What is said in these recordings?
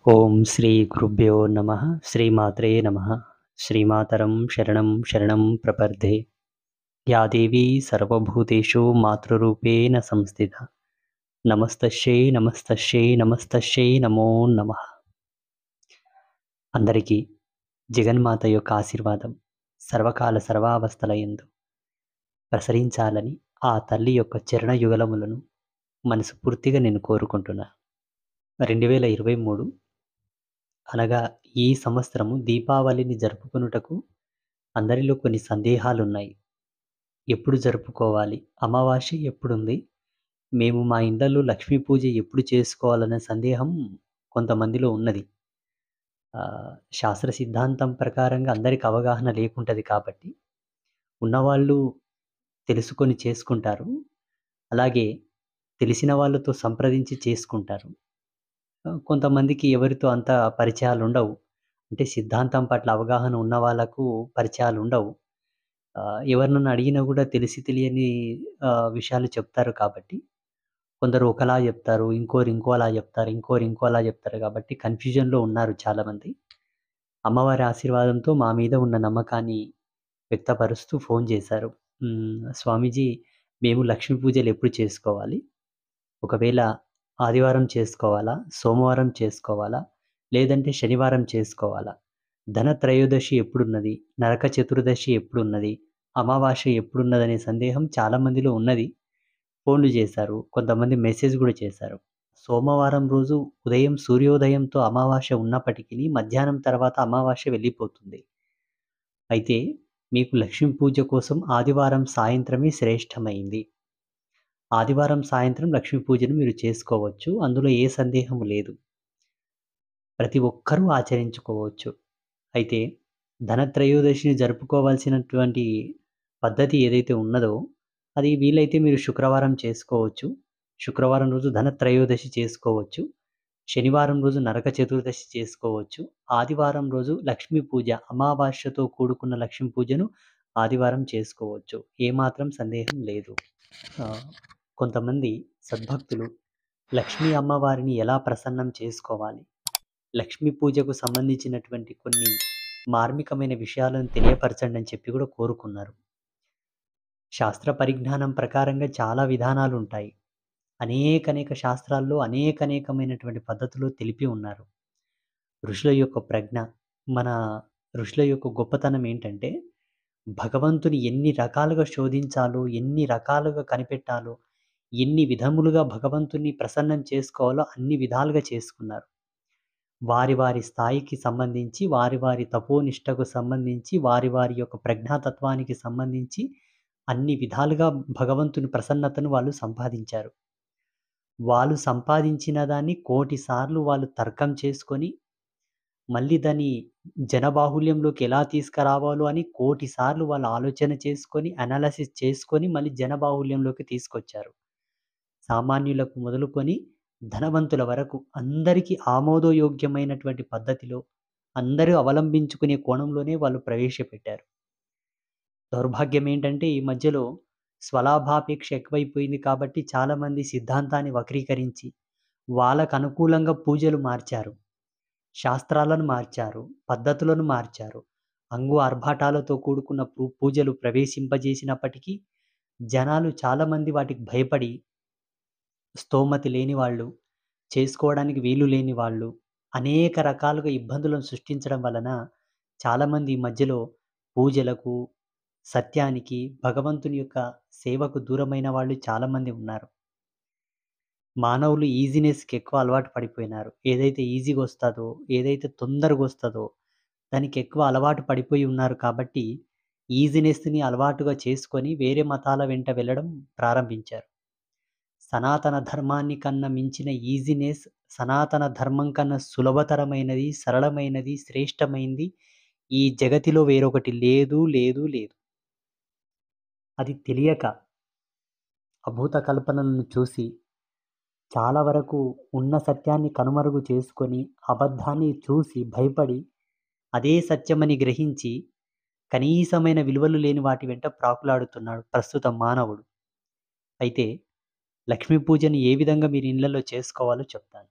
ఓం శ్రీ గురుభ్యో నమః. శ్రీమాత్రే నమః. శ్రీమాతరం శరణం శరణం ప్రపద్యే. యా దేవీ సర్వభూతేషు మాతృరూపేణ సంస్థిత. నమస్తస్యై నమస్తస్యై నమస్తస్యై నమో నమః. అందరికీ జగన్మాత యొక్క ఆశీర్వాదం సర్వకాల సర్వావస్థలయందు ప్రసరించాలని ఆ తల్లి యొక్క చరణ యుగలములను మనస్ఫూర్తిగా నేను కోరుకుంటున్నా. 2023 అనగా ఈ సంవత్సరము దీపావళిని జరుపుకొనుటకు అందరిలో కొన్ని సందేహాలున్నాయి. ఎప్పుడు జరుపుకోవాలి? అమావాస్య ఎప్పుడుంది? మేము మా ఇండ్లలో లక్ష్మీ పూజ ఎప్పుడు చేసుకోవాలనే సందేహం కొంతమందిలో ఉన్నది. శాస్త్ర సిద్ధాంతం ప్రకారంగా అందరికి అవగాహన లేకుంటది కాబట్టి ఉన్నవాళ్ళు తెలుసుకొని చేసుకుంటారు. అలాగే తెలిసిన వాళ్ళతో సంప్రదించి చేసుకుంటారు. కొంతమందికి ఎవరితో అంత పరిచయాలుండవు. అంటే సిద్ధాంతం పట్ల అవగాహన ఉన్న వాళ్ళకు పరిచయాలుండవు. ఎవరినన్నా అడిగినా కూడా తెలిసి తెలియని విషయాలు చెప్తారు కాబట్టి కొందరు ఒకలా చెప్తారు, ఇంకోరు ఇంకోలా చెప్తారు, ఇంకోరు ఇంకోలా చెప్తారు కాబట్టి కన్‌ఫ్యూజన్‌లో ఉన్నారు చాలామంది. అమ్మవారి ఆశీర్వాదంతో మా మీద ఉన్న నమ్మకాన్ని వ్యక్తపరుస్తూ ఫోన్ చేశారు. స్వామీజీ, మేము లక్ష్మీ పూజలు ఎప్పుడు చేసుకోవాలి? ఒకవేళ ఆదివారం చేసుకోవాలా? సోమవారం చేసుకోవాలా? లేదంటే శనివారం చేసుకోవాలా? ధనత్రయోదశి ఎప్పుడున్నది? నరక చతుర్దశి ఎప్పుడున్నది? అమావాస్య ఎప్పుడున్నదనే సందేహం చాలామందిలో ఉన్నది. ఫోన్లు చేశారు. కొంతమంది మెసేజ్ కూడా చేశారు. సోమవారం రోజు ఉదయం సూర్యోదయంతో అమావాస్య ఉన్నప్పటికీ మధ్యాహ్నం తర్వాత అమావాస్య వెళ్ళిపోతుంది. అయితే మీకు లక్ష్మీ పూజ కోసం ఆదివారం సాయంత్రమే శ్రేష్టమైంది. ఆదివారం సాయంత్రం లక్ష్మీ పూజను మీరు చేసుకోవచ్చు. అందులో ఏ సందేహం లేదు. ప్రతి ఒక్కరూ ఆచరించుకోవచ్చు. అయితే ధనత్రయోదశిని జరుపుకోవాల్సినటువంటి పద్ధతి ఏదైతే ఉన్నదో అది వీలైతే మీరు శుక్రవారం చేసుకోవచ్చు. శుక్రవారం రోజు ధనత్రయోదశి చేసుకోవచ్చు. శనివారం రోజు నరక చతుర్దశి చేసుకోవచ్చు. ఆదివారం రోజు లక్ష్మీ పూజ అమావాస్యతో కూడుకున్న లక్ష్మీ పూజను ఆదివారం చేసుకోవచ్చు. ఏమాత్రం సందేహం లేదు. కొంతమంది సద్భక్తులు లక్ష్మీ అమ్మవారిని ఎలా ప్రసన్నం చేసుకోవాలి? లక్ష్మీ పూజకు సంబంధించినటువంటి కొన్ని మార్మికమైన విషయాలను తెలియపరచండి అని చెప్పి కూడా కోరుకున్నారు. శాస్త్ర పరిజ్ఞానం ప్రకారంగా చాలా విధానాలుంటాయి. అనేక శాస్త్రాల్లో అనేకమైనటువంటి పద్ధతులు తెలిపి ఉన్నారు. ఋషుల యొక్క ప్రజ్ఞ, మన ఋషుల యొక్క గొప్పతనం ఏంటంటే భగవంతుని ఎన్ని రకాలుగా శోధించాలో, ఎన్ని రకాలుగా కనిపెట్టాలో, ఎన్ని విధములుగా భగవంతుని ప్రసన్నం చేసుకోవాలో అన్ని విధాలుగా చేసుకున్నారు. వారి స్థాయికి సంబంధించి, వారి తపోనిష్టకు సంబంధించి, వారి యొక్క ప్రజ్ఞాతత్వానికి సంబంధించి అన్ని విధాలుగా భగవంతుని ప్రసన్నతను వాళ్ళు సంపాదించారు. వాళ్ళు సంపాదించిన దాన్ని కోటి సార్లు వాళ్ళు తర్కం చేసుకొని, మళ్ళీ దాన్ని జనబాహుళ్యంలోకి ఎలా తీసుకురావాలో అని కోటి సార్లు వాళ్ళు ఆలోచన చేసుకొని, అనాలిసిస్ చేసుకొని మళ్ళీ జనబాహుళ్యంలోకి తీసుకొచ్చారు. సామాన్యులకు మొదలుకొని ధనవంతుల వరకు అందరికీ ఆమోదయోగ్యమైనటువంటి పద్ధతిలో అందరూ అవలంబించుకునే కోణంలోనే వాళ్ళు ప్రవేశపెట్టారు. దౌర్భాగ్యం ఏంటంటే ఈ మధ్యలో స్వలాభాపేక్ష ఎక్కువైపోయింది కాబట్టి చాలామంది సిద్ధాంతాన్ని వక్రీకరించి వాళ్ళకు అనుకూలంగా పూజలు మార్చారు. శాస్త్రాలను మార్చారు. పద్ధతులను మార్చారు. అంగు ఆర్భాటాలతో కూడుకున్న పూజలు ప్రవేశింపజేసినప్పటికీ జనాలు చాలామంది వాటికి భయపడి స్తోమత లేని వాళ్ళు, చేసుకోవడానికి వీలు లేని వాళ్ళు, అనేక రకాలుగా ఇబ్బందులను సృష్టించడం వలన చాలామంది ఈ మధ్యలో పూజలకు, సత్యానికి, భగవంతుని యొక్క సేవకు దూరమైన వాళ్ళు చాలామంది ఉన్నారు. మానవులు ఈజీనెస్‌కి ఎక్కువ అలవాటు పడిపోయినారు. ఏదైతే ఈజీగా వస్తదో, ఏదైతే తొందరగా వస్తదో దానికి ఎక్కువ అలవాటు పడిపోయి ఉన్నారు కాబట్టి ఈజీనెస్‌ని అలవాటుగా చేసుకొని వేరే మతాల వెంట వెళ్ళడం ప్రారంభించారు. సనాతన ధర్మాన్ని కన్నా మించిన ఈజీనెస్, సనాతన ధర్మం కన్నా సులభతరమైనది, సరళమైనది, శ్రేష్టమైంది ఈ జగతిలో వేరొకటి లేదు. అది తెలియక అభూత కల్పనలను చూసి చాలా వరకు ఉన్న సత్యాన్ని కనుమరుగు చేసుకొని, అబద్ధాన్ని చూసి భయపడి, అదే సత్యమని గ్రహించి కనీసమైన విలువలు లేని వాటి వెంట ప్రాకులాడుతున్నాడు ప్రస్తుత మానవుడు. అయితే లక్ష్మీ పూజను ఏ విధంగా మీరు ఇళ్లలో చేసుకోవాలో చెప్తాను.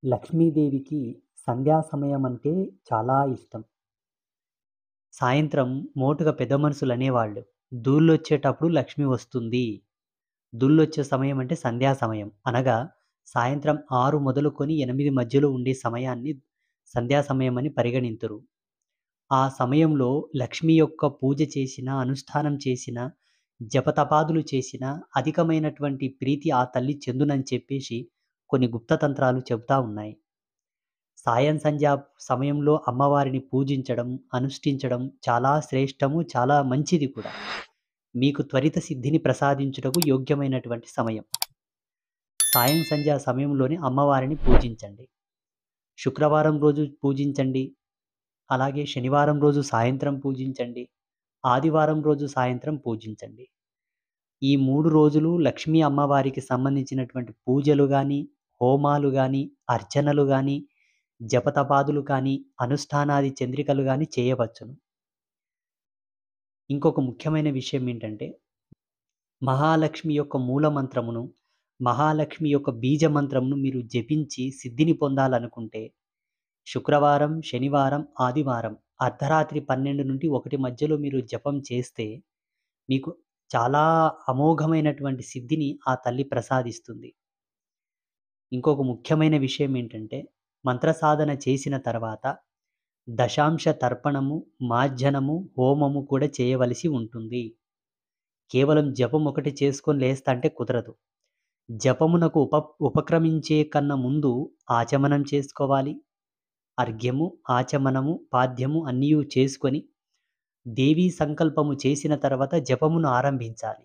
లక్ష్మీదేవికి సంధ్యా సమయం అంటే చాలా ఇష్టం. సాయంత్రం మోటుగా పెద్ద మనుషులనేవాళ్ళు. "దూళ్ళొచ్చేటప్పుడు లక్ష్మి వస్తుంది. దూళ్ళొచ్చే సమయం అంటే సంధ్యా సమయం." అనగా సాయంత్రం 6 మొదలుకొని 8 మధ్యలో ఉండే సమయాన్ని సంధ్యా సమయమని పరిగణింతురు. ఆ సమయంలో లక్ష్మి యొక్క పూజ చేసినా, అనుష్ఠానం చేసినా, జపతపాదులు చేసినా అధికమైనటువంటి ప్రీతి ఆ తల్లి చెందునని చెప్పేసి కొన్ని గుప్తతంత్రాలు చెబుతా ఉన్నాయి. సాయం సంధ్యా సమయంలో అమ్మవారిని పూజించడం, అనుష్ఠించడం చాలా శ్రేష్టము, చాలా మంచిది కూడా. మీకు త్వరిత సిద్ధిని ప్రసాదించుటకు యోగ్యమైనటువంటి సమయం. సాయం సంధ్యా సమయంలోనే అమ్మవారిని పూజించండి. శుక్రవారం రోజు పూజించండి. అలాగే శనివారం రోజు సాయంత్రం పూజించండి. ఆదివారం రోజు సాయంత్రం పూజించండి. ఈ 3 రోజులు లక్ష్మీ అమ్మవారికి సంబంధించినటువంటి పూజలు గాని, హోమాలు గాని, అర్చనలు గాని, జపతపాదులు కానీ, అనుష్ఠానాది చంద్రికలు గాని చేయవచ్చును. ఇంకొక ముఖ్యమైన విషయం ఏంటంటే, మహాలక్ష్మి యొక్క మూల మంత్రమును, మహాలక్ష్మి యొక్క బీజ మంత్రమును మీరు జపించి సిద్ధిని పొందాలనుకుంటే, శుక్రవారం, శనివారం, ఆదివారం అర్ధరాత్రి 12 నుండి 1 మధ్యలో మీరు జపం చేస్తే, మీకు చాలా అమోఘమైనటువంటి సిద్ధిని ఆ తల్లి ప్రసాదిస్తుంది. ఇంకొక ముఖ్యమైన విషయం ఏంటంటే, మంత్ర సాధన చేసిన తర్వాత దశాంశ తర్పణము, మార్జనము, హోమము కూడా చేయవలసి ఉంటుంది. కేవలం జపం ఒకటి చేసుకొని లేస్తా అంటే కుదరదు. జపమునకు ఉపక్రమించే కన్నా ముందు ఆచమనం చేసుకోవాలి. అర్ఘ్యము, ఆచమనము, పాద్యము అన్నీయు చేసుకొని దేవీ సంకల్పము చేసిన తర్వాత జపమును ఆరంభించాలి.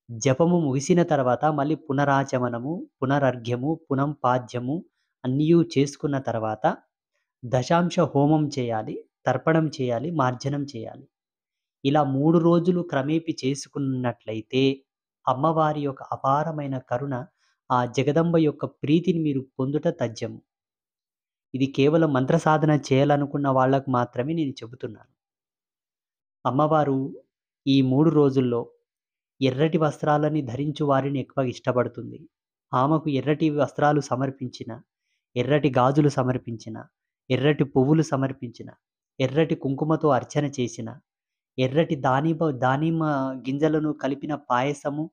జపము ముగిసిన తర్వాత మళ్ళీ పునరాచమనము, పునరర్ఘ్యము, పాద్యము అన్నీయు చేసుకున్న తర్వాత దశాంశ హోమం చేయాలి, తర్పణం చేయాలి, మార్జనం చేయాలి. ఇలా 3 రోజులు క్రమేపి చేసుకున్నట్లయితే అమ్మవారి యొక్క అపారమైన కరుణ, ఆ జగదంబ యొక్క ప్రీతిని మీరు పొందుట తథ్యము. ఇది కేవలం మంత్ర సాధన చేయాలనుకున్న వాళ్ళకు మాత్రమే నేను చెబుతున్నాను. అమ్మవారు ఈ 3 రోజుల్లో ఎర్రటి వస్త్రాలని ధరించు వారిని ఎక్కువ ఇష్టపడుతుంది. ఆమెకు ఎర్రటి వస్త్రాలు సమర్పించిన, ఎర్రటి గాజులు సమర్పించిన, ఎర్రటి పువ్వులు సమర్పించిన, ఎర్రటి కుంకుమతో అర్చన చేసిన, ఎర్రటి దానిమ్మ గింజలను కలిపిన పాయసము,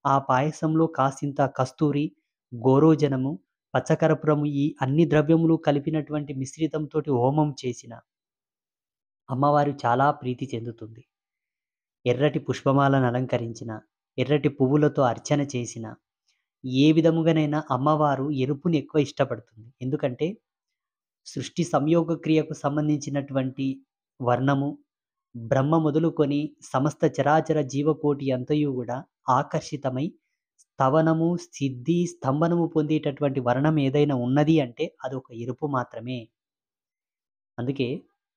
ఆ పాయసంలో కాసింత కస్తూరి, గోరోజనము, పచ్చకర్పూరము ఈ అన్ని ద్రవ్యములు కలిపినటువంటి మిశ్రితంతోటి హోమం చేసిన అమ్మవారు చాలా ప్రీతి చెందుతుంది. ఎర్రటి పుష్పమాలను అలంకరించిన, ఎర్రటి పువ్వులతో అర్చన చేసిన, ఏ విధముగానైనా అమ్మవారు ఎరుపుని ఎక్కువ ఇష్టపడుతుంది. ఎందుకంటే సృష్టి సంయోగ క్రియకు సంబంధించినటువంటి వర్ణము, బ్రహ్మ మొదలుకొని సమస్త చరాచర జీవకోటి అంతయు గూడా ఆకర్షితమై స్తవనము, సిద్ధి, స్తంభనము పొందేటటువంటి వర్ణం ఏదైనా ఉన్నది అంటే అదొక ఎరుపు మాత్రమే. అందుకే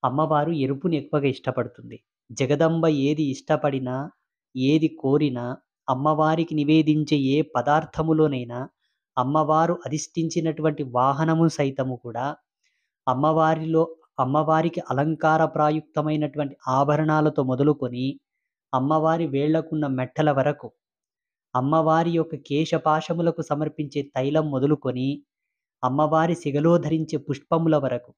అమ్మవారు ఎరుపుని ఎక్కువగా ఇష్టపడుతుంది. జగదంబ ఏది ఇష్టపడినా, ఏది కోరినా, అమ్మవారికి నివేదించే ఏ పదార్థములోనైనా అమ్మవారు అధిష్ఠించినటువంటి వాహనము సైతము కూడా అమ్మవారికి అలంకార ప్రాయుక్తమైనటువంటి ఆభరణాలతో మొదలుకొని అమ్మవారి వేళ్లకున్న మెట్టల వరకు, అమ్మవారి యొక్క కేశపాశములకు సమర్పించే తైలం మొదలుకొని అమ్మవారి సిగలో ధరించే పుష్పముల వరకు,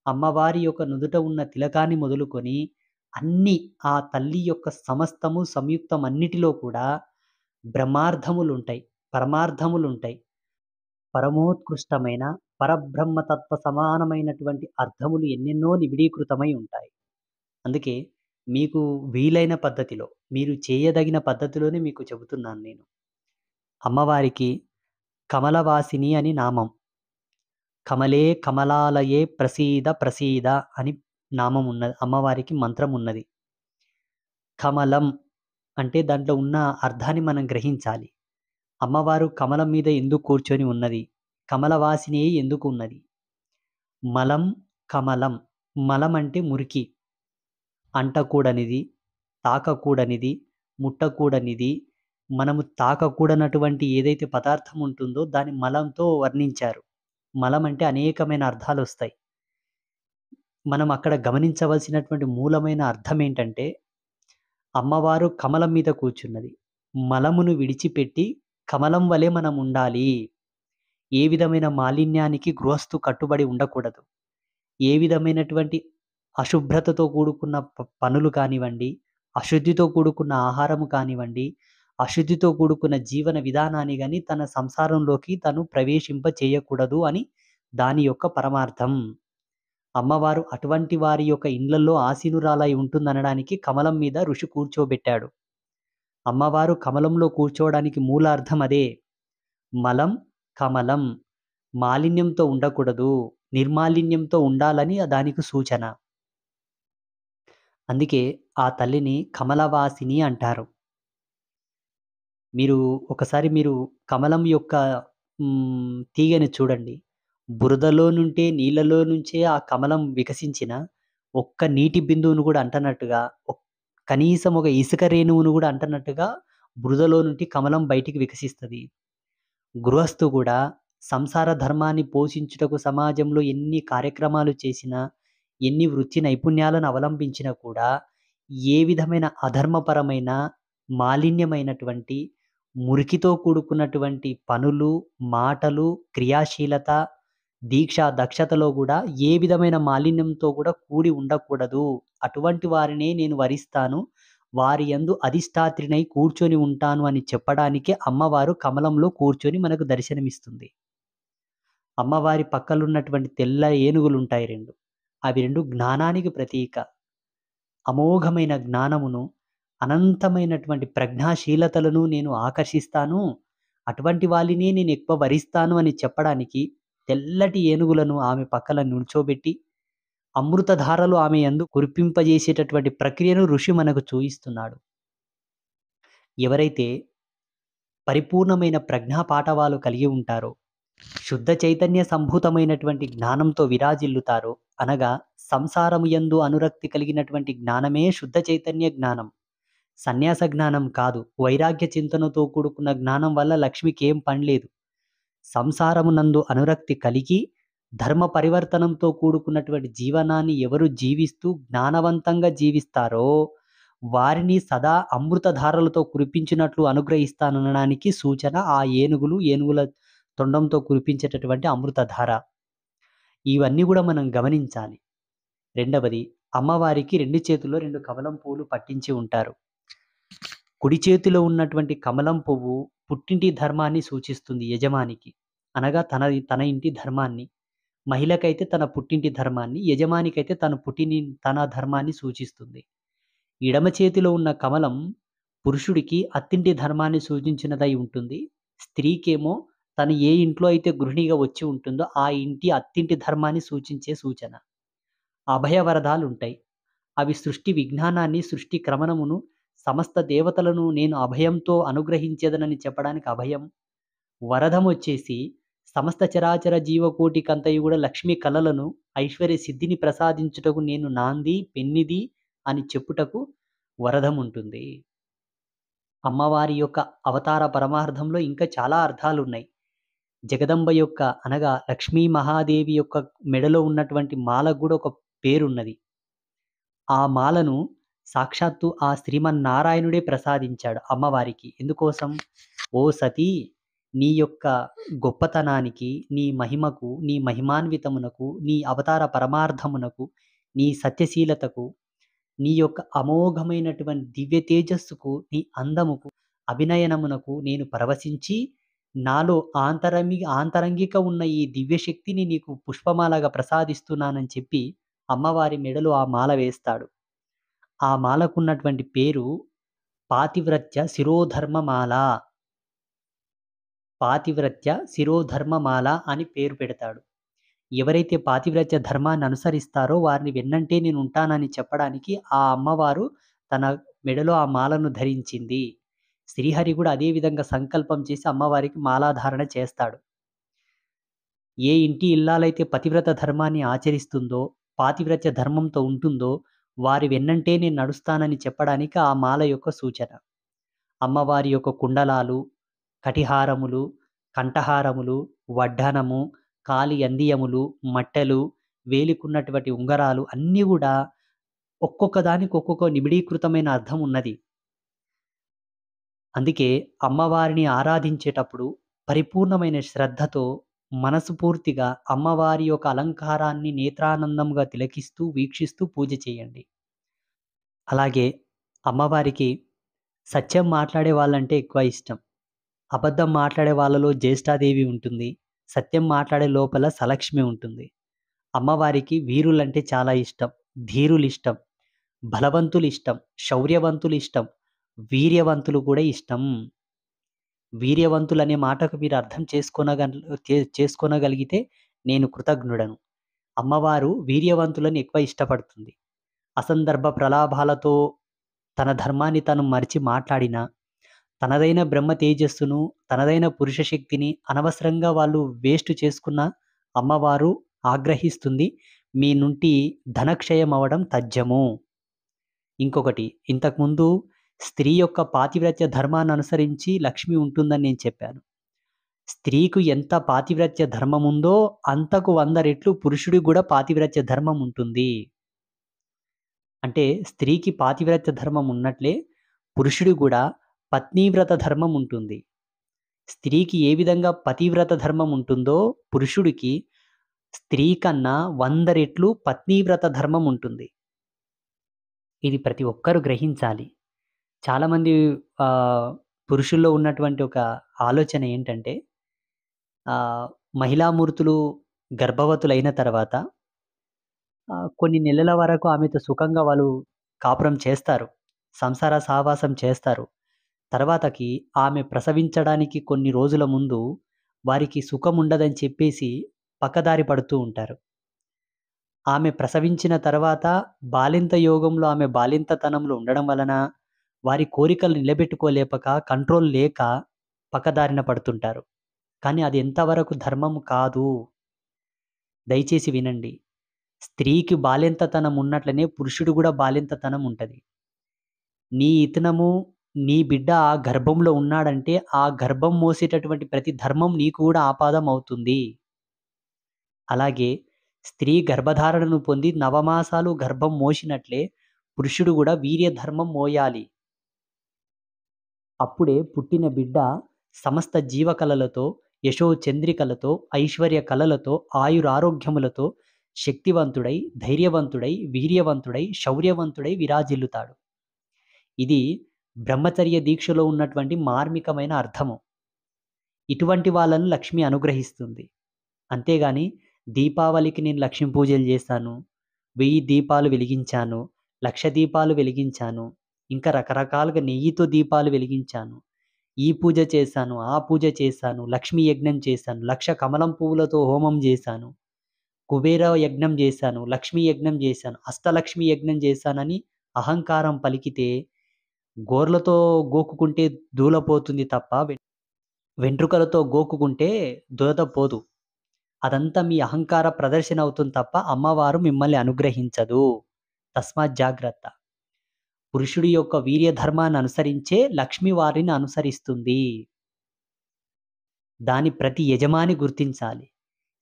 అమ్మవారి యొక్క నుదుట ఉన్న తిలకాన్ని మొదలుకొని అన్నీ ఆ తల్లి యొక్క సమస్తము సంయుక్తం అన్నిటిలో కూడా బ్రహ్మార్థములుంటాయి, పరమార్థములుంటాయి. పరమోత్కృష్టమైన పరబ్రహ్మతత్వ సమానమైనటువంటి అర్థములు ఎన్నెన్నో నిబిడీకృతమై ఉంటాయి. అందుకే మీకు వీలైన పద్ధతిలో, మీరు చేయదగిన పద్ధతిలోనే మీకు చెబుతున్నాను నేను. అమ్మవారికి కమలవాసిని అని నామం. కమలే కమలాలయే ప్రసీద ప్రసీద అని నామం ఉన్నది. అమ్మవారికి మంత్రం ఉన్నది. కమలం అంటే దాంట్లో ఉన్న అర్థాన్ని మనం గ్రహించాలి. అమ్మవారు కమలం మీద ఎందుకు కూర్చొని ఉన్నది? కమలవాసిని ఎందుకు ఉన్నది? మలం, కమలం. మలం అంటే మురికి. అంటకూడనిది, తాకకూడనిది, ముట్టకూడనిది, మనము తాకకూడనటువంటి ఏదైతే పదార్థం ఉంటుందో దాన్ని మలంతో వర్ణించారు. మలం అంటే అనేకమైన అర్థాలొస్తాయి. మనం అక్కడ గమనించవలసినటువంటి మూలమైన అర్థం ఏంటంటే, అమ్మవారు కమలం మీద కూర్చున్నది. మలమును విడిచిపెట్టి కమలం వలె మనం ఉండాలి. ఏ విధమైన మాలిన్యానికి గృహస్థు కట్టుబడి ఉండకూడదు. ఏ విధమైనటువంటి అశుభ్రతతో కూడుకున్న పనులు కానివ్వండి, అశుద్ధితో కూడుకున్న ఆహారము కానివ్వండి, అశుద్ధితో కూడుకున్న జీవన విధానాన్ని గాని తన సంసారంలోకి తను ప్రవేశింప చేయకూడదు అని దాని యొక్క పరమార్థం. అమ్మవారు అటువంటి వారి యొక్క ఇండ్లల్లో ఆసీనురాలై ఉంటుందనడానికి కమలం మీద ఋషి కూర్చోబెట్టాడు. అమ్మవారు కమలంలో కూర్చోవడానికి మూలార్థం అదే. మలం, కమలం. మాలిన్యంతో ఉండకూడదు. నిర్మాలిన్యంతో ఉండాలని దానికి సూచన. అందుకే ఆ తల్లిని కమలవాసిని అంటారు. మీరు కమలం యొక్క తీగని చూడండి. బురదలో నుంటే నీళ్ళలో నుంచే ఆ కమలం వికసించిన ఒక్క నీటి బిందువును కూడా అంటనట్టుగా, కనీసం ఒక ఇసుక రేణువును కూడా అంటనట్టుగా బురదలో నుండి కమలం బయటికి వికసిస్తది. గృహస్థు కూడా సంసార ధర్మాన్ని పోషించుటకు సమాజంలో ఎన్ని కార్యక్రమాలు చేసినా, ఎన్ని వృత్తి నైపుణ్యాలను అవలంబించినా కూడా ఏ విధమైన అధర్మపరమైన, మాలిన్యమైనటువంటి, మురికితో కూడుకున్నటువంటి పనులు, మాటలు, క్రియాశీలత, దీక్ష, దక్షతలో కూడా ఏ విధమైన మాలిన్యంతో కూడా కూడి ఉండకూడదు. అటువంటి వారినే నేను వరిస్తాను. వారి యందు అధిష్టాత్రినై కూర్చొని ఉంటాను అని చెప్పడానికే అమ్మవారు కమలంలో కూర్చొని మనకు దర్శనమిస్తుంది. అమ్మవారి పక్కలున్నటువంటి తెల్ల ఏనుగులుంటాయి 2. అవి 2 జ్ఞానానికి ప్రతీక. అమోఘమైన జ్ఞానమును, అనంతమైనటువంటి ప్రజ్ఞాశీలతలను నేను ఆకర్షిస్తాను. అటువంటి వాలినే నేను ఎక్కువ వరిస్తాను అని చెప్పడానికి తెల్లటి ఏనుగులను ఆమె పక్కన నిల్చోబెట్టి, అమృతధారలు ఆమె యందు కురిపింపజేసేటటువంటి ప్రక్రియను ఋషి మనకు చూయిస్తున్నాడు. ఎవరైతే పరిపూర్ణమైన ప్రజ్ఞా పాటవాలు కలిగి ఉంటారో, శుద్ధ చైతన్య సంభూతమైనటువంటి జ్ఞానంతో విరాజిల్లుతారో, అనగా సంసారము యందు అనురక్తి కలిగినటువంటి జ్ఞానమే శుద్ధ చైతన్య జ్ఞానం. సన్యాస జ్ఞానం కాదు. వైరాగ్య చింతనతో కూడుకున్న జ్ఞానం వల్ల లక్ష్మికి ఏం పనిలేదు. సంసారమునందు అనురక్తి కలిగి ధర్మ పరివర్తనంతో కూడుకున్నటువంటి జీవనాన్ని ఎవరు జీవిస్తూ జ్ఞానవంతంగా జీవిస్తారో వారిని సదా అమృతధారలతో కురిపించినట్లు అనుగ్రహిస్తాననడానికి సూచన ఆ ఏనుగుల తొండంతో కురిపించేటటువంటి అమృతధార. ఇవన్నీ కూడా మనం గమనించాలి. రెండవది, అమ్మవారికి 2 చేతుల్లో 2 కమలం పువ్వులు పట్టించి ఉంటారు. కుడి చేతిలో ఉన్నటువంటి కమలం పువ్వు పుట్టింటి ధర్మాన్ని సూచిస్తుంది యజమానికి. అనగా తన ఇంటి ధర్మాన్ని. మహిళకైతే తన పుట్టింటి ధర్మాన్ని, యజమానికైతే తన ధర్మాన్ని సూచిస్తుంది. ఎడమ చేతిలో ఉన్న కమలం పురుషుడికి అత్తింటి ధర్మాన్ని సూచించినదై ఉంటుంది. స్త్రీకేమో తను ఏ ఇంట్లో అయితే గృహిణిగా వచ్చి ఉంటుందో ఆ ఇంటి అత్తింటి ధర్మాన్ని సూచించే సూచన. అభయవరదాలుంటాయి. అవి సృష్టి విజ్ఞానాన్ని, సృష్టి క్రమణమును, సమస్త దేవతలను నేను అభయంతో అనుగ్రహించేదనని చెప్పడానికి అభయం. వరదమొచ్చేసి సమస్త చరాచర జీవకోటికంతయు కూడా లక్ష్మీ కళలను, ఐశ్వర్య సిద్ధిని ప్రసాదించుటకు నేను నాంది, పెన్నిది అని చెప్పుటకు వరదముంటుంది. అమ్మవారి యొక్క అవతార పరమార్థంలో ఇంకా చాలా అర్థాలున్నాయి. జగదంబ యొక్క అనగా లక్ష్మీ మహాదేవి యొక్క మెడలో ఉన్నటువంటి మాలకు కూడా ఒక పేరున్నది. ఆ మాలను సాక్షాత్తు ఆ శ్రీమన్నారాయణుడే ప్రసాదించాడు అమ్మవారికి. ఎందుకోసం? ఓ సతీ, నీ యొక్క గొప్పతనానికి, నీ మహిమకు, నీ మహిమాన్వితమునకు, నీ అవతార పరమార్థమునకు, నీ సత్యశీలతకు, నీ యొక్క అమోఘమైనటువంటి దివ్య తేజస్సుకు, నీ అందముకు, అభినయనమునకు నేను పరవశించి నాలో ఆంతరంగిక ఉన్న ఈ దివ్యశక్తిని నీకు పుష్పమాలగా ప్రసాదిస్తున్నానని చెప్పి అమ్మవారి మెడలో ఆ మాల వేస్తాడు. ఆ మాలకున్నటువంటి పేరు పాతివ్రత్య శిరోధర్మమాల. పాతివ్రత్య శిరోధర్మమాల అని పేరు పెడతాడు. ఎవరైతే పాతివ్రత్య ధర్మాన్ని అనుసరిస్తారో వారిని వెన్నంటే నేను ఉంటానని చెప్పడానికి ఆ అమ్మవారు తన మెడలో ఆ మాలను ధరించింది. శ్రీహరి కూడా అదే విధంగా సంకల్పం చేసి అమ్మవారికి మాలాధారణ చేస్తాడు. ఏ ఇంటి ఇల్లాలైతే పతివ్రత ధర్మాన్ని ఆచరిస్తుందో, పాతివ్రత్య ధర్మంతో ఉంటుందో వారి వెన్నంటే నేను నడుస్తానని చెప్పడానికి ఆ మాల యొక్క సూచన. అమ్మవారి యొక్క కుండలాలు, కటిహారములు, కంఠహారములు, వడ్డానము, కాలి అందియములు, మట్టెలు, వేలికున్నటువంటి ఉంగరాలు అన్నీ కూడా ఒక్కొక్క దానికి ఒక్కొక్క నిబిడీకృతమైన అర్థం ఉన్నది. అందుకే అమ్మవారిని ఆరాధించేటప్పుడు పరిపూర్ణమైన శ్రద్ధతో మనసు పూర్తిగా అమ్మవారి యొక్క అలంకారాన్ని నేత్రానందంగా తిలకిస్తూ, వీక్షిస్తూ పూజ చేయండి. అలాగే అమ్మవారికి సత్యం మాట్లాడే వాళ్ళంటే ఎక్కువ ఇష్టం. అబద్ధం మాట్లాడే వాళ్ళలో జ్యేష్ఠాదేవి ఉంటుంది. సత్యం మాట్లాడే లోపల సలక్ష్మి ఉంటుంది. అమ్మవారికి వీరులంటే చాలా ఇష్టం. ధీరులిష్టం. బలవంతులిష్టం. శౌర్యవంతులిష్టం. వీర్యవంతులు కూడా ఇష్టం. వీర్యవంతులనే మాటకు మీరు అర్థం చేసుకోనగలిగితే నేను కృతజ్ఞుడను. అమ్మవారు వీర్యవంతులను ఎక్కువ ఇష్టపడుతుంది. అసందర్భ ప్రలాభాలతో తన ధర్మాన్ని తను మరిచి మాట్లాడినా, తనదైన బ్రహ్మ తేజస్సును, తనదైన పురుష శక్తిని అనవసరంగా వాళ్ళు వేస్ట్ చేసుకున్న అమ్మవారు ఆగ్రహిస్తుంది. మీ నుండి ధనక్షయం అవ్వడం తథ్యము. ఇంకొకటి, ఇంతకుముందు స్త్రీ యొక్క పాతివ్రత్య ధర్మాన్ని అనుసరించి లక్ష్మి ఉంటుందని నేను చెప్పాను. స్త్రీకు ఎంత పాతివ్రత్య ధర్మం ఉందో అంతకు 100 రెట్లు పురుషుడికి కూడా పాతివ్రత్య ధర్మం ఉంటుంది. అంటే స్త్రీకి పాతివ్రత్య ధర్మం ఉన్నట్లే పురుషుడికి కూడా పత్నీవ్రత ధర్మం ఉంటుంది. స్త్రీకి ఏ విధంగా పతివ్రత ధర్మం ఉంటుందో పురుషుడికి స్త్రీ కన్నా 100 రెట్లు పత్నీవ్రత ధర్మం ఉంటుంది. ఇది ప్రతి ఒక్కరు గ్రహించాలి. చాలామంది పురుషుల్లో ఉన్నటువంటి ఒక ఆలోచన ఏంటంటే మహిళామూర్తులు గర్భవతులైన తర్వాత కొన్ని నెలల వరకు ఆమెతో సుఖంగా వాళ్ళు కాపురం చేస్తారు. సంసార సహవాసం చేస్తారు. తర్వాతకి ఆమె ప్రసవించడానికి కొన్ని రోజుల ముందు వారికి సుఖం ఉండదని చెప్పేసి పక్కదారి పడుతూ ఉంటారు. ఆమె ప్రసవించిన తర్వాత బాలింత యోగంలో ఆమె బాలింతతనంలో ఉండడం వలన వారి కోరికలు నిలబెట్టుకోలేక కంట్రోల్ లేక పక్కదారిన పడుతుంటారు. కానీ అది ఎంతవరకు ధర్మం కాదు. దయచేసి వినండి. స్త్రీకి బాలింతతనం ఉన్నట్లనే పురుషుడు కూడా బాలింతతనం ఉంటది. నీ ఇతనము నీ బిడ్డ ఆ గర్భంలో ఉన్నాడంటే ఆ గర్భం మోసేటటువంటి ప్రతి ధర్మం నీకు కూడా ఆపాదం అవుతుంది. అలాగే స్త్రీ గర్భధారణను పొంది నవమాసాలు గర్భం మోసినట్లే పురుషుడు కూడా వీర్య ధర్మం మోయాలి. అప్పుడే పుట్టిన బిడ్డ సమస్త జీవకళలతో, యశో చంద్రికలతో, ఐశ్వర్య కళలతో, ఆయురారోగ్యములతో శక్తివంతుడై, ధైర్యవంతుడై, వీర్యవంతుడై, శౌర్యవంతుడై విరాజిల్లుతాడు. ఇది బ్రహ్మచర్య దీక్షలో ఉన్నటువంటి మార్మికమైన అర్థము. ఇటువంటి వాళ్ళను లక్ష్మి అనుగ్రహిస్తుంది. అంతేగాని దీపావళికి నేను లక్ష్మీ పూజలు చేశాను, 1000 దీపాలు వెలిగించాను, 1,00,000 దీపాలు వెలిగించాను, ఇంకా రకరకాలుగా నెయ్యితో దీపాలు వెలిగించాను, ఈ పూజ చేశాను, ఆ పూజ చేశాను, లక్ష్మీ యజ్ఞం చేశాను, 1,00,000 కమలం పువ్వులతో హోమం చేశాను, కుబేర యజ్ఞం చేశాను, లక్ష్మీ యజ్ఞం చేశాను, అష్టలక్ష్మి యజ్ఞం చేశానని అహంకారం పలికితే గోర్లతో గోకుకుంటే దూలపోతుంది తప్ప వెంట్రుకలతో గోకుకుంటే దురద పోదు. అదంతా మీ అహంకార ప్రదర్శన అవుతుంది తప్ప అమ్మవారు మిమ్మల్ని అనుగ్రహించదు. తస్మాత్ జాగ్రత్త. పురుషుడి యొక్క వీర్య ధర్మాన్ని అనుసరించే లక్ష్మి వారిని అనుసరిస్తుంది. దాని ప్రతి యజమాని గుర్తించాలి.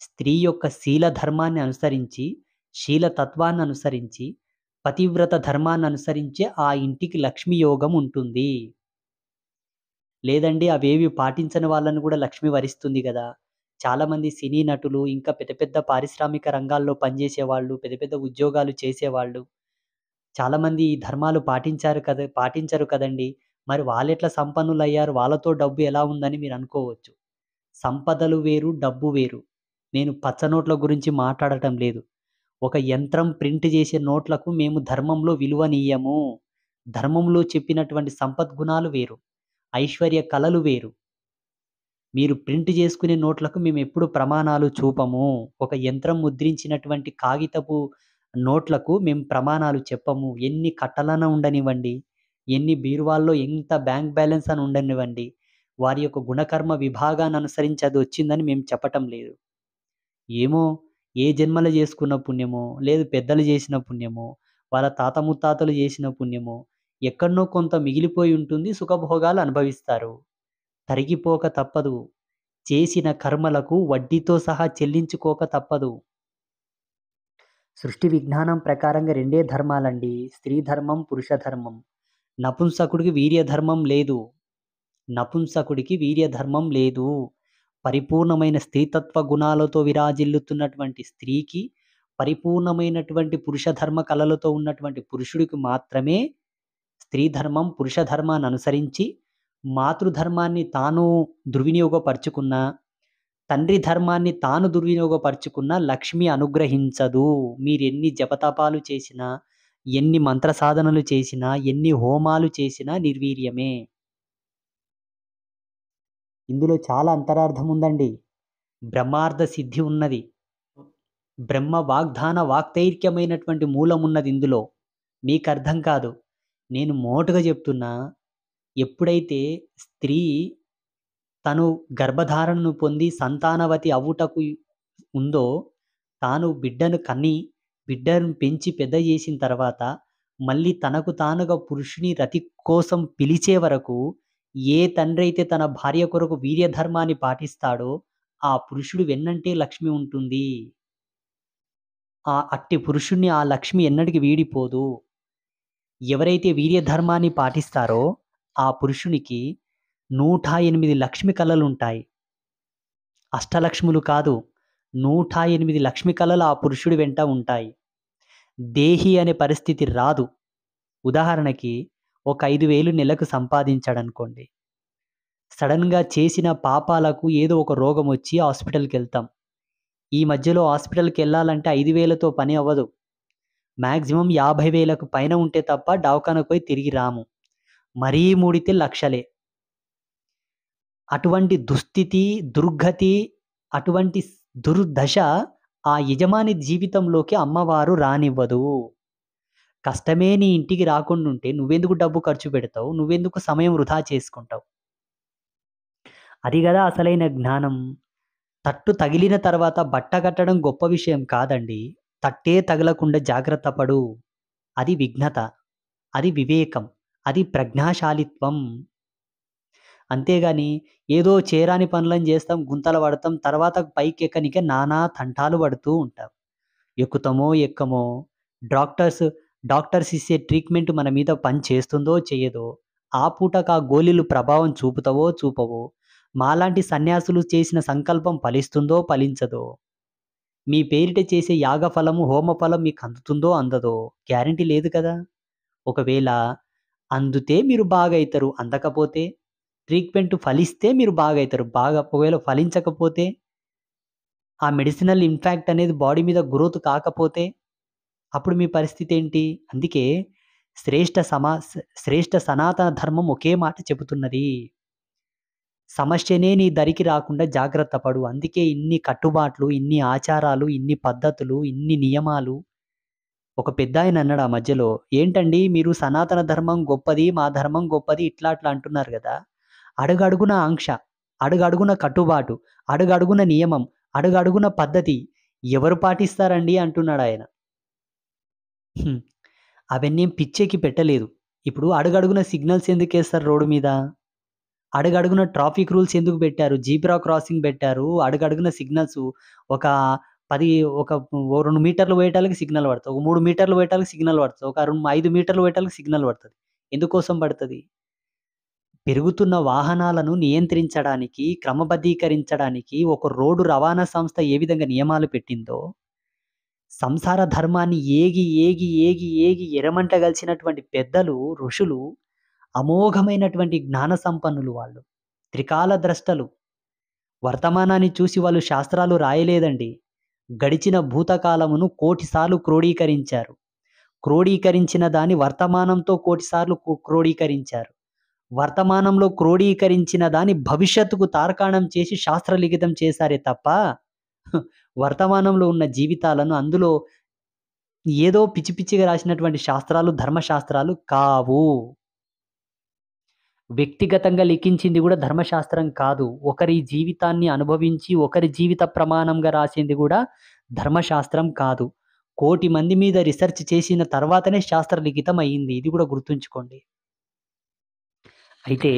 స్త్రీ యొక్క శీల ధర్మాన్ని అనుసరించి, శీలతత్వాన్ని అనుసరించి, పతివ్రత ధర్మాన్ని అనుసరించే ఆ ఇంటికి లక్ష్మి యోగం ఉంటుంది. లేదండి అవేవి పాటించని వాళ్ళని కూడా లక్ష్మి వరిస్తుంది గదా! చాలామంది సినీ నటులు, ఇంకా పెద్ద పెద్ద పారిశ్రామిక రంగాల్లో పనిచేసేవాళ్ళు, పెద్ద పెద్ద ఉద్యోగాలు చేసేవాళ్ళు, చాలామంది ఈ ధర్మాలు పాటించరు కదండీ! మరి వాళ్ళెట్లా సంపన్నులయ్యారు? వాళ్ళతో డబ్బు ఎలా ఉందని మీరు అనుకోవచ్చు. సంపదలు వేరు, డబ్బు వేరు. నేను పచ్చ నోట్ల గురించి మాట్లాడటం లేదు. ఒక యంత్రం ప్రింట్ చేసే నోట్లకు మేము ధర్మంలో విలువనియ్యము. ధర్మంలో చెప్పినటువంటి సంపద్గుణాలు వేరు. ఐశ్వర్య కళలు వేరు. మీరు ప్రింట్ చేసుకునే నోట్లకు మేమెప్పుడు ప్రమాణాలు చూపము. ఒక యంత్రం ముద్రించినటువంటి కాగితపు నోట్లకు మేము ప్రమాణాలు చెప్పము. ఎన్ని కట్టలన ఉండనివ్వండి, ఎన్ని బీరువాల్లో ఎంత బ్యాంక్ బ్యాలెన్స్ అని ఉండనివ్వండి, వారి యొక్క గుణకర్మ విభాగాన్ని అనుసరించి అది వచ్చిందని మేము చెప్పటం లేదు. ఏమో ఏ జన్మలో చేసుకున్న పుణ్యమో, లేదు పెద్దలు చేసిన పుణ్యమో, వాళ్ళ తాత ముత్తాతలు చేసిన పుణ్యమో, ఎక్కడనో కొంత మిగిలిపోయి ఉంటుంది. సుఖభోగాలు అనుభవిస్తారు. తరిగిపోక తప్పదు. చేసిన కర్మలకు వడ్డీతో సహా చెల్లించుకోక తప్పదు. సృష్టి విజ్ఞానం ప్రకారంగా 2 ధర్మాలండి. స్త్రీ ధర్మం, పురుష ధర్మం. నపుంసకుడికి వీర్య ధర్మం లేదు. నపుంసకుడికి వీర్య ధర్మం లేదు. పరిపూర్ణమైన స్త్రీతత్వ గుణాలతో విరాజిల్లుతున్నటువంటి స్త్రీకి, పరిపూర్ణమైనటువంటి పురుష ధర్మ కళలతో ఉన్నటువంటి పురుషుడికి మాత్రమే స్త్రీ ధర్మం, పురుష ధర్మాన్ని అనుసరించి మాతృధర్మాన్ని తాను దుర్వినియోగపరుచుకున్నా, తండ్రి ధర్మాన్ని తాను దుర్వినియోగపరుచుకున్నా లక్ష్మి అనుగ్రహించదు. మీరెన్ని జపతపాలు చేసినా, ఎన్ని మంత్ర సాధనలు చేసినా, ఎన్ని హోమాలు చేసినా నిర్వీర్యమే. ఇందులో చాలా అంతరార్థం ఉందండి. బ్రహ్మార్థ సిద్ధి ఉన్నది. బ్రహ్మ వాగ్దాన వాక్తైక్యమైనటువంటి మూలమున్నది ఇందులో. మీకర్థం కాదు. నేను మోటుగా చెప్తున్నా. ఎప్పుడైతే స్త్రీ తను గర్భధారణను పొంది సంతానవతి అవ్వుటకు ఉందో, తాను బిడ్డను కని, బిడ్డను పెంచి పెద్ద చేసిన తర్వాత, మళ్ళీ తనకు తానుగా పురుషుని రతి కోసం పిలిచే వరకు, ఏ తండ్రైతే తన భార్య కొరకు వీర్యధర్మాన్ని పాటిస్తాడో, ఆ పురుషుడు వెన్నంటే లక్ష్మి ఉంటుంది. అట్టి పురుషుడిని ఆ లక్ష్మి ఎన్నటికి వీడిపోదు. ఎవరైతే వీర్యధర్మాన్ని పాటిస్తారో, ఆ పురుషునికి 108 లక్ష్మి కళలుంటాయి. అష్టలక్ష్ములు కాదు, 108 లక్ష్మి కళలు ఆ పురుషుడి వెంట ఉంటాయి. దేహి అనే పరిస్థితి రాదు. ఉదాహరణకి ఒక 5,000 నెలకు సంపాదించాడనుకోండి. సడన్‌గా చేసిన పాపాలకు ఏదో ఒక రోగం వచ్చి హాస్పిటల్‌కెళ్తాం. ఈ మధ్యలో హాస్పిటల్‌కెళ్ళాలంటే 5,000తో పని అవ్వదు. మాక్సిమం 50,000కు పైన ఉంటే తప్ప దవాఖానకు పోయి తిరిగి రాము. మరీ మూడితే లక్షలే. అటువంటి దుస్థితి, దుర్గతి, అటువంటి దుర్దశ ఆ యజమాని జీవితంలోకి అమ్మవారు రానివ్వదు. కష్టమే నీ ఇంటికి రాకుండుంటే నువ్వెందుకు డబ్బు ఖర్చు పెడతావు? నువ్వెందుకు సమయం వృధా చేసుకుంటావు? అది గదా అసలైన జ్ఞానం. తట్టు తగిలిన తర్వాత బట్ట కట్టడం గొప్ప విషయం కాదండి. తట్టే తగలకుండా జాగ్రత్త పడు. అది విఘ్నత. అది వివేకం. అది ప్రజ్ఞాశాలిత్వం. అంతేగాని ఏదో చేరాని పనులను చేస్తాం, గుంతలు పడతాం, తర్వాత పైకెక్కనికే నానా తంటాలు పడుతూ ఉంటాం. ఎక్కుతామో, ఎక్కమో, డాక్టర్స్ ఇచ్చే ట్రీట్మెంట్ మన మీద పని చేస్తుందో, చెయ్యదో, ఆ పూటకు ఆ గోళీలు ప్రభావం చూపుతావో, చూపవో, మాలాంటి సన్యాసులు చేసిన సంకల్పం ఫలిస్తుందో, ఫలించదో, మీ పేరిట చేసే యాగఫలము, హోమఫలం మీకు అందుతుందో, అందదో గ్యారంటీ లేదు కదా! ఒకవేళ అందితే మీరు బాగైతారు. అందకపోతే ట్రీట్మెంట్ ఫలిస్తే మీరు బాగైతారు. ఒకవేళ ఫలించకపోతే, ఆ మెడిసినల్ ఇంపాక్ట్ అనేది బాడీ మీద గ్రోత్ కాకపోతే, అప్పుడు మీ పరిస్థితి ఏంటి? అందుకే శ్రేష్ఠ సనాతన ధర్మం ఒకే మాట చెబుతున్నది. సమస్యనే నీ దరికి రాకుండా జాగ్రత్త పడు. అందుకే ఇన్ని కట్టుబాట్లు, ఇన్ని ఆచారాలు, ఇన్ని పద్ధతులు, ఇన్ని నియమాలు. ఒక పెద్దాయన అన్నాడు ఆ మధ్యలో, "ఏంటండి మీరు సనాతన ధర్మం గొప్పది, మా ధర్మం గొప్పది ఇట్లా అట్లా అంటున్నారు గదా! అడుగడుగున ఆంక్ష, అడుగడుగున కట్టుబాటు, అడుగడుగున నియమం, అడుగడుగున పద్ధతి ఎవరు పాటిస్తారండి?" అంటున్నాడాయన. అవన్నీ పిచ్చెక్కి పెట్టలేదు. ఇప్పుడు అడుగడుగున సిగ్నల్స్ ఎందుకేస్తారు రోడ్డు మీద? అడుగడుగున ట్రాఫిక్ రూల్స్ ఎందుకు పెట్టారు? జీబ్రా క్రాసింగ్ పెట్టారు. అడుగడుగున సిగ్నల్స్ ఒక 10 ఓ 2 మీటర్లు పోయేటాళ్ళకి సిగ్నల్ పడతది. ఒక 3 మీటర్లు పోయేటాళ్ళకి సిగ్నల్ పడతది. ఒక 5 మీటర్లు పోయేటాళ్ళకి సిగ్నల్ పడతది. ఎందుకోసం పడతది? పెరుగుతున్న వాహనాలను నియంత్రించడానికి, క్రమబద్ధీకరించడానికి ఒక రోడ్డు రవాణా సంస్థ ఏ విధంగా నియమాలు పెట్టిందో, సంసార ధర్మాన్ని ఏగి ఎరమంటగలిసినటువంటి పెద్దలు, ఋషులు అమోఘమైనటువంటి జ్ఞాన సంపన్నులు వాళ్ళు. త్రికాల ద్రష్టలు. వర్తమానాన్ని చూసి వాళ్ళు శాస్త్రాలు రాయలేదండి. గడిచిన భూతకాలమును 1,00,00,000 సార్లు క్రోడీకరించారు. క్రోడీకరించిన దాన్ని వర్తమానంతో 1,00,00,000 సార్లు క్రోడీకరించారు. వర్తమానంలో క్రోడీకరించిన దాన్ని భవిష్యత్తుకు తార్కాణం చేసి శాస్త్రలిఖితం చేశారే తప్ప, వర్తమానంలో ఉన్న జీవితాలను అందులో ఏదో పిచ్చి పిచ్చిగా రాసినటువంటి శాస్త్రాలు, ధర్మశాస్త్రాలు కావు. వ్యక్తిగతంగా లిఖించింది గూడా ధర్మశాస్త్రం కాదు. ఒకరి జీవితాన్ని అనుభవించి, ఒకరి జీవిత ప్రమాణంగా రాసింది గూడా ధర్మశాస్త్రం కాదు. 1,00,00,000 మంది మీద రిసర్చ్ చేసిన తర్వాతనే శాస్త్రలిఖితం అయింది. ఇది గూడా గుర్తుంచుకోండి. అయితే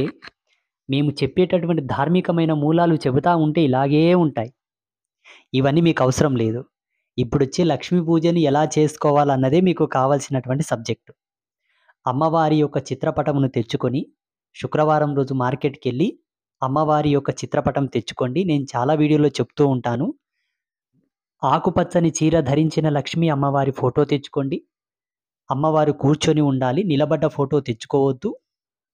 మేము చెప్పేటటువంటి ధార్మికమైన మూలాలు చెబుతా ఉంటే ఇలాగే ఉంటాయి. ఇవన్నీ మీకవసరం లేదు. ఇప్పుడొచ్చే లక్ష్మీ పూజని ఎలా చేసుకోవాలన్నదే మీకు కావాల్సినటువంటి సబ్జెక్టు. అమ్మవారి యొక్క చిత్రపటమును తెచ్చుకొని, శుక్రవారం రోజు మార్కెట్‌కెళ్ళి అమ్మవారి యొక్క చిత్రపటం తెచ్చుకోండి. నేను చాలా వీడియోలో చెప్తూ ఉంటాను. ఆకుపచ్చని చీర ధరించిన లక్ష్మీ అమ్మవారి ఫోటో తెచ్చుకోండి. అమ్మవారు కూర్చొని ఉండాలి. నిలబడ్డ ఫోటో తెచ్చుకోవద్దు.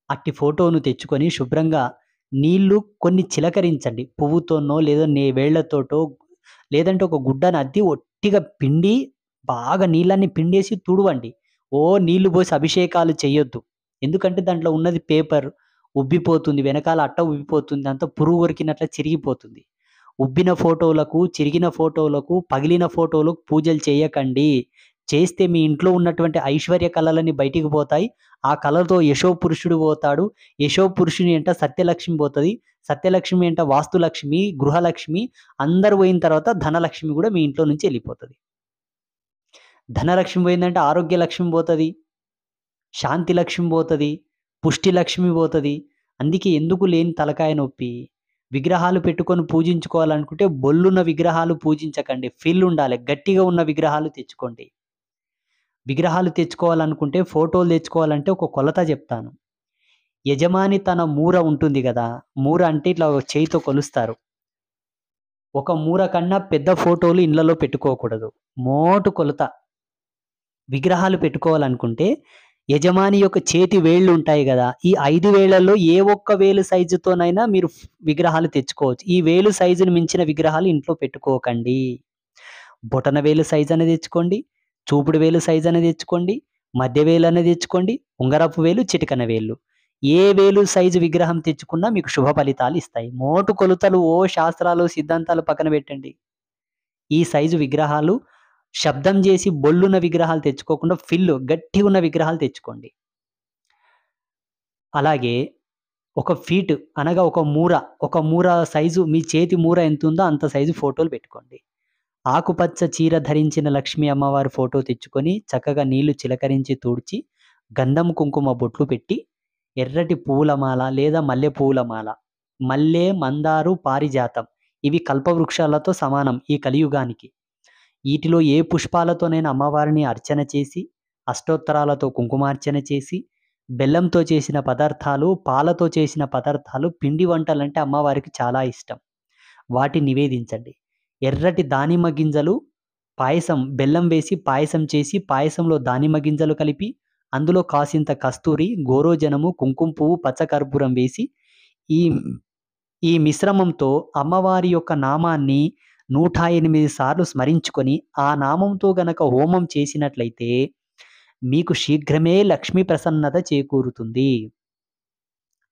అట్టి ఫోటోను తెచ్చుకొని శుభ్రంగా నీళ్లు కొన్ని చిలకరించండి. పువ్వుతోనో లేదా వేళ్ళతోటో లేదంటే ఒక గుడ్డను అద్ది ఒట్టిగా పిండి బాగా నీళ్ళన్నీ పిండేసి తుడవండి. నీళ్లు పోసి అభిషేకాలు చేయొద్దు. ఎందుకంటే దాంట్లో ఉన్నది పేపర్ ఉబ్బిపోతుంది. వెనకాల అట్ట ఉబ్బిపోతుంది. అంతా పురుగు కొరికినట్ల చిరిగిపోతుంది. ఉబ్బిన ఫోటోలకు, చిరిగిన ఫోటోలకు, పగిలిన ఫోటోలకు పూజలు చేయకండి. చేస్తే మీ ఇంట్లో ఉన్నటువంటి ఐశ్వర్య కళలన్నీ బయటికి పోతాయి. ఆ కళతో యశో పురుషుడు పోతాడు. యశో పురుషుని ఎంట సత్యలక్ష్మి పోతది. సత్యలక్ష్మి ఎంట వాస్తులక్ష్మి, గృహలక్ష్మి అందరూ పోయిన తర్వాత ధనలక్ష్మి కూడా మీ ఇంట్లో నుంచి వెళ్ళిపోతది. ధనలక్ష్మి పోయిందంటే ఆరోగ్య లక్ష్మి పోతది. శాంతి లక్ష్మి పోతది. పుష్టి లక్ష్మి పోతది. అందుకే ఎందుకు లేని తలకాయ నొప్పి. విగ్రహాలు పెట్టుకొని పూజించుకోవాలనుకుంటే బొల్లున్న విగ్రహాలు పూజించకండి. ఫిల్ ఉండాలి. గట్టిగా ఉన్న విగ్రహాలు తెచ్చుకోండి. విగ్రహాలు తెచ్చుకోవాలనుకుంటే ఫోటోలు తెచ్చుకోవాలంటే ఒక కొలత చెప్తాను. యజమాని తన మూర ఉంటుంది కదా, మూర అంటే ఇట్లా చేయితో కొలుస్తారు. ఒక మూర కన్నా పెద్ద ఫోటోలు ఇళ్లలో పెట్టుకోకూడదు. మోటు కొలత. విగ్రహాలు పెట్టుకోవాలనుకుంటే యజమాని యొక్క చేతి వేళ్ళు ఉంటాయి కదా, ఈ 5 వేళ్లలో ఏ ఒక్క వేలు సైజుతోనైనా మీరు విగ్రహాలు తెచ్చుకోవచ్చు. ఈ వేలు సైజును మించిన విగ్రహాలు ఇంట్లో పెట్టుకోకండి. బొటన వేలు సైజు అనేది తెచ్చుకోండి. చూపుడు వేలు సైజు అనేది తెచ్చుకోండి. మధ్య వేలు అనేది తెచ్చుకోండి. ఉంగరపు వేలు, చిటికన వేళ్ళు. ఏ వేలు సైజు విగ్రహం తెచ్చుకున్నా మీకు శుభ ఫలితాలు ఇస్తాయి. మోటు కొలతలు శాస్త్రాలు సిద్ధాంతాలు పక్కన పెట్టండి. ఈ సైజు విగ్రహాలు శబ్దం చేసి బొల్లున్న విగ్రహాలు తెచ్చుకోకుండా గట్టి ఉన్న విగ్రహాలు తెచ్చుకోండి. అలాగే ఒక ఫీట్ అనగా ఒక మూర సైజు మీ చేతి మూర ఎంత ఉందో అంత సైజు ఫోటోలు పెట్టుకోండి. ఆకుపచ్చ చీర ధరించిన లక్ష్మీ అమ్మవారి ఫోటో తెచ్చుకొని చక్కగా నీళ్లు చిలకరించి తుడిచి గంధం కుంకుమ బొట్లు పెట్టి ఎర్రటి పూలమాల లేదా మల్లె పూలమాల, మల్లె, మందారు, పారిజాతం ఇవి కల్పవృక్షాలతో సమానం ఈ కలియుగానికి. వీటిలో ఏ పుష్పాలతోనైనా అమ్మవారిని అర్చన చేసి, అష్టోత్తరాలతో కుంకుమార్చన చేసి, బెల్లంతో చేసిన పదార్థాలు, పాలతో చేసిన పదార్థాలు, పిండి వంటలంటే అమ్మవారికి చాలా ఇష్టం. వాటిని నివేదించండి. ఎర్రటి దానిమ్మ గింజలు పాయసం, బెల్లం వేసి పాయసం చేసి, పాయసంలో దానిమ్మ గింజలు కలిపి, అందులో కాసింత కస్తూరి, గోరోజనము, కుంకుమ పువ్వు, పచ్చకర్పూరం వేసి ఈ మిశ్రమంతో అమ్మవారి యొక్క నామాన్ని 108 సార్లు స్మరించుకొని ఆ నామంతో గనక హోమం చేసినట్లయితే మీకు శీఘ్రమే లక్ష్మీ ప్రసన్నత చేకూరుతుంది.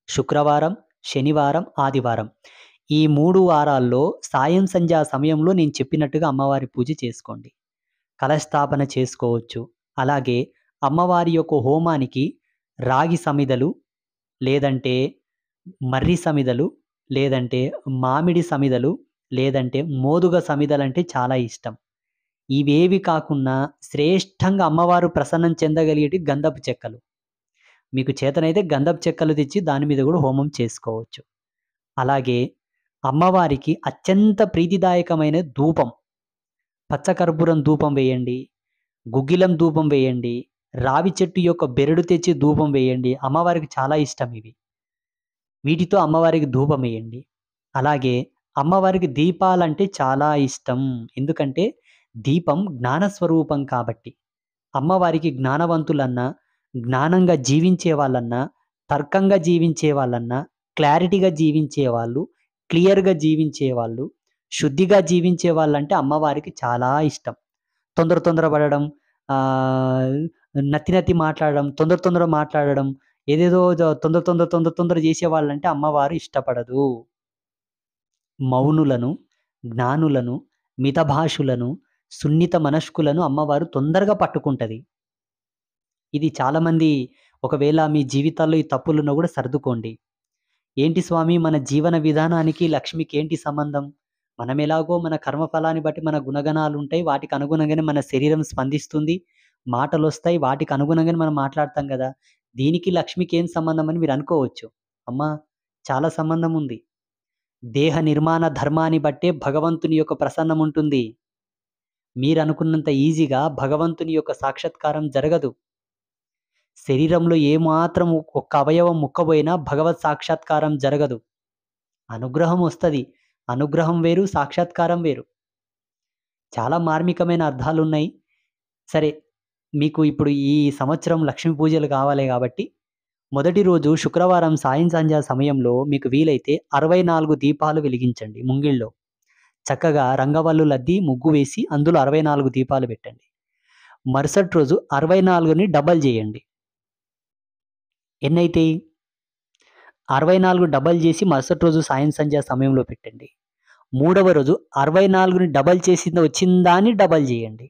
శుక్రవారం, శనివారం, ఆదివారం ఈ 3 వారాల్లో సాయం సంధ్యా సమయంలో నేను చెప్పినట్టుగా అమ్మవారి పూజ చేసుకోండి. కలశస్థాపన చేసుకోవచ్చు. అలాగే అమ్మవారి యొక్క హోమానికి రాగి సమిదలు, లేదంటే మర్రి సమిదలు, లేదంటే మామిడి సమిదలు, లేదంటే మోదుగ సమిదలంటే చాలా ఇష్టం. ఇవేవి కాకున్నా శ్రేష్టంగా అమ్మవారు ప్రసన్నం చెందగలిగేటి గంధపు చెక్కలు. మీకు చేతనైతే గంధపు చెక్కలు తెచ్చి దాని మీద కూడా హోమం చేసుకోవచ్చు. అలాగే అమ్మవారికి అత్యంత ప్రీతిదాయకమైన ధూపం, పచ్చకర్పూరం ధూపం వేయండి, గుగ్గిలం ధూపం వేయండి, రావి చెట్టు యొక్క బెరడు తెచ్చి ధూపం వేయండి. అమ్మవారికి చాలా ఇష్టం ఇవి. వీటితో అమ్మవారికి ధూపం వేయండి. అలాగే అమ్మవారికి దీపాలంటే చాలా ఇష్టం. ఎందుకంటే దీపం జ్ఞానస్వరూపం కాబట్టి. అమ్మవారికి జ్ఞానవంతులన్నా, జ్ఞానంగా జీవించే వాళ్ళన్నా, తర్కంగా జీవించే వాళ్ళన్నా, క్లారిటీగా జీవించే వాళ్ళు, క్లియర్గా జీవించే వాళ్ళు, శుద్ధిగా జీవించే వాళ్ళంటే అమ్మవారికి చాలా ఇష్టం. తొందర పడడం, నత్తి మాట్లాడడం, తొందర మాట్లాడడం, ఏదేదో తొందర చేసే వాళ్ళంటే అమ్మవారు ఇష్టపడదు. మౌనులను, జ్ఞానులను, మితభాషులను, సున్నిత మనస్కులను అమ్మవారు తొందరగా పట్టుకుంటది. ఇది చాలామంది ఒకవేళ మీ జీవితాల్లో ఈ తప్పులున్నా కూడా సర్దుకోండి. ఏంటి స్వామి మన జీవన విధానానికి లక్ష్మికి ఏంటి సంబంధం? మనం ఎలాగో మన కర్మఫలాన్ని బట్టి మన గుణగణాలు ఉంటాయి. వాటికి అనుగుణంగానే మన శరీరం స్పందిస్తుంది. మాటలు వస్తాయి. వాటికి అనుగుణంగానే మనం మాట్లాడతాం కదా. దీనికి లక్ష్మికి ఏం సంబంధం అని మీరు అనుకోవచ్చు. అమ్మా చాలా సంబంధం ఉంది. దేహ నిర్మాణ ధర్మాన్ని బట్టే భగవంతుని యొక్క ప్రసన్నం ఉంటుంది. మీరు అనుకున్నంత ఈజీగా భగవంతుని యొక్క సాక్షాత్కారం జరగదు. శరీరంలో ఏమాత్రం ఒక్క అవయవం ముక్కబోయినా భగవత్ సాక్షాత్కారం జరగదు. అనుగ్రహం వస్తది. అనుగ్రహం వేరు, సాక్షాత్కారం వేరు. చాలా మార్మికమైన అర్థాలున్నాయి. సరే, మీకు ఇప్పుడు ఈ సంవత్సరం లక్ష్మీ పూజలు కావాలి గాబట్టి, మొదటి రోజు శుక్రవారం సాయం సంధ్యా సమయంలో మీకు వీలైతే 64 దీపాలు వెలిగించండి ముంగిళ్ళలో. చక్కగా రంగవల్లులద్ది ముగ్గు వేసి అందులో 64 దీపాలు పెట్టండి. మరుసటి రోజు 64ని డబల్ జేయండి. ఎన్నైతాయి? 64 డబల్ చేసి మరుసటి రోజు సాయం సంధ్యా సమయంలో పెట్టండి. మూడవ రోజు 64ని డబల్ చేసింది వచ్చిందాన్ని డబల్ చేయండి.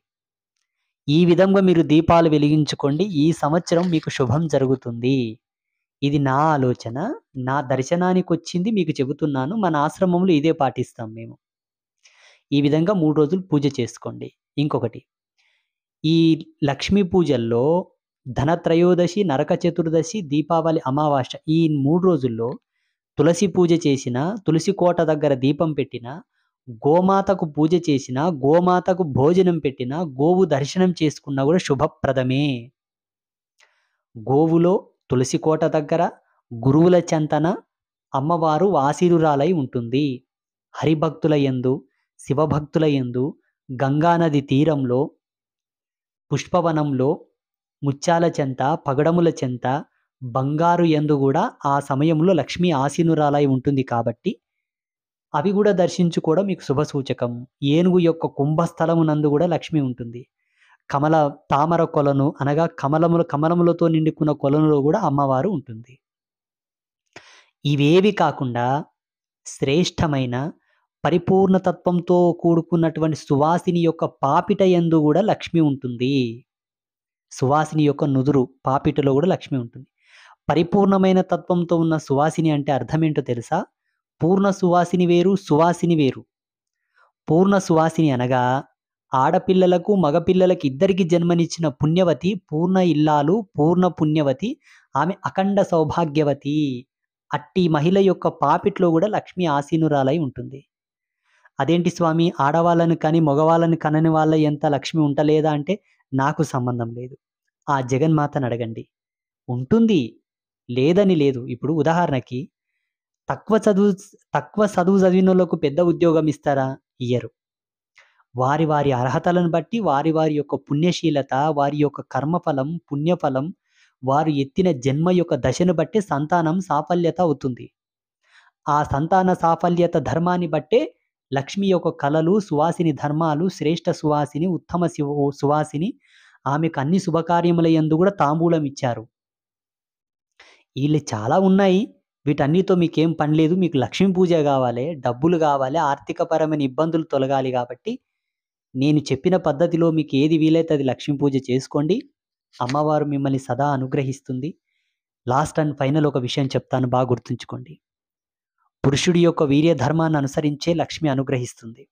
ఈ విధంగా మీరు దీపాలు వెలిగించుకోండి. ఈ సంవత్సరం మీకు శుభం జరుగుతుంది. ఇది నా ఆలోచన. నా దర్శనానికొచ్చింది మీకు చెబుతున్నాను. మన ఆశ్రమంలో ఇదే పాటిస్తాం మేము. ఈ విధంగా 3 రోజులు పూజ చేసుకోండి. ఇంకొకటి, ఈ లక్ష్మీ పూజల్లో ధనత్రయోదశి, నరక చతుర్దశి, దీపావళి, అమావాస్య ఈ 3 రోజుల్లో తులసి పూజ చేసిన, తులసి కోట దగ్గర దీపం పెట్టిన, గోమాతకు పూజ చేసిన, గోమాతకు భోజనం పెట్టిన, గోవు దర్శనం చేసుకున్నా కూడా శుభప్రదమే. గోవులో తులసి కోట దగ్గర గురువుల చెంతన అమ్మవారు ఆశీనురాలై ఉంటుంది. హరిభక్తుల యందు, శివభక్తుల యందు, గంగానది తీరంలో, పుష్పవనంలో, ముత్యాల చెంత, పగడముల చెంత, బంగారు యందు కూడా ఆ సమయంలో లక్ష్మీ ఆశీనురాలై ఉంటుంది కాబట్టి అవి కూడా దర్శించుకోవడం మీకు శుభసూచకం. ఏనుగు యొక్క కుంభస్థలమునందు కూడా లక్ష్మి ఉంటుంది. తామర కొలను అనగా కమలములతో నిండుకున్న కొలనులో కూడా అమ్మవారు ఉంటుంది. ఇవేవి కాకుండా శ్రేష్టమైన పరిపూర్ణతత్వంతో కూడుకున్నటువంటి సువాసిని యొక్క పాపిట యందు కూడా లక్ష్మి ఉంటుంది. సువాసిని యొక్క నుదురు పాపిటలో కూడా లక్ష్మి ఉంటుంది. పరిపూర్ణమైన తత్వంతో ఉన్న సువాసిని అంటే అర్థం ఏంటో తెలుసా? పూర్ణ సువాసిని వేరు, సువాసిని వేరు. పూర్ణ సువాసిని అనగా ఆడపిల్లలకు, మగపిల్లలకు ఇద్దరికి జన్మనిచ్చిన పుణ్యవతి, పూర్ణ ఇల్లాలు, పూర్ణ పుణ్యవతి, ఆమె అఖండ సౌభాగ్యవతి. అట్టి మహిళ యొక్క పాపిట్లో కూడా లక్ష్మి ఆసీనురాలై ఉంటుంది. అదేంటి స్వామి, ఆడవాళ్ళని కానీ మగవాళ్ళని కనని వాళ్ళ ఎంత లక్ష్మి ఉంటలేదా అంటే నాకు సంబంధం లేదు. ఆ జగన్మాతను అడగండి. ఉంటుంది, లేదని లేదు. ఇప్పుడు ఉదాహరణకి తక్కువ చదువు చదివినోళ్ళకు పెద్ద ఉద్యోగం ఇస్తారా? ఇయ్యరు. వారి వారి అర్హతలను బట్టి, వారి వారి యొక్క పుణ్యశీలత, వారి యొక్క కర్మఫలం, పుణ్యఫలం, వారు ఎత్తిన జన్మ యొక్క దశను బట్టి సంతానం సాఫల్యత అవుతుంది. ఆ సంతాన సాఫల్యత ధర్మాన్ని బట్టే లక్ష్మి యొక్క కళలు, సువాసిని ధర్మాలు, శ్రేష్ఠ సువాసిని, ఉత్తమ సువాసిని, ఆమెకు అన్ని శుభకార్యముల యందు కూడా తాంబూలం ఇచ్చారు. వీళ్ళు చాలా ఉన్నాయి. వీటన్నిటితో మీకేం పని లేదు. మీకు లక్ష్మీ పూజ కావాలి, డబ్బులు కావాలి, ఆర్థికపరమైన ఇబ్బందులు తొలగాలి కాబట్టి నేను చెప్పిన పద్ధతిలో మీకు ఏది వీలైతే అది లక్ష్మీ పూజ చేసుకోండి. అమ్మవారు మిమ్మల్ని సదా అనుగ్రహిస్తుంది. లాస్ట్ అండ్ ఫైనల్ ఒక విషయం చెప్తాను, బాగా గుర్తుంచుకోండి. పురుషుడి యొక్క వీర్య ధర్మాన్ని అనుసరించే లక్ష్మి అనుగ్రహిస్తుంది.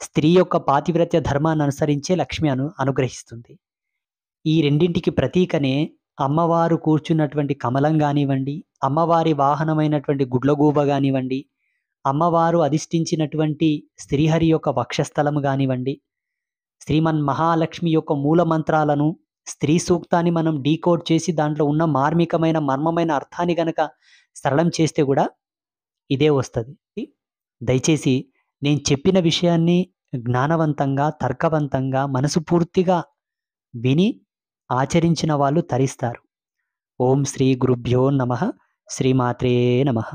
స్త్రీ యొక్క పాతివ్రత్య ధర్మాన్ని అనుసరించే లక్ష్మి అనుగ్రహిస్తుంది. ఈ రెండింటికి ప్రతీకనే అమ్మవారు కూర్చున్నటువంటి కమలం కానివ్వండి, అమ్మవారి వాహనమైనటువంటి గుడ్లగూబ కానివ్వండి, అమ్మవారు అధిష్ఠించినటువంటి శ్రీహరి యొక్క వక్షస్థలము కానివ్వండి, శ్రీమన్ మహాలక్ష్మి యొక్క మూల మంత్రాలను, స్త్రీ సూక్తాన్ని మనం డీకోడ్ చేసి దాంట్లో ఉన్న మార్మికమైన మర్మమైన అర్థాన్ని గనక సరళం చేస్తే కూడా ఇదే వస్తుంది. దయచేసి నేను చెప్పిన విషయాన్ని జ్ఞానవంతంగా, తర్కవంతంగా, మనసు పూర్తిగా విని ఆచరించిన వాళ్ళు తరిస్తారు. ఓం శ్రీ గురుభ్యో నమః. శ్రీమాత్రే నమః.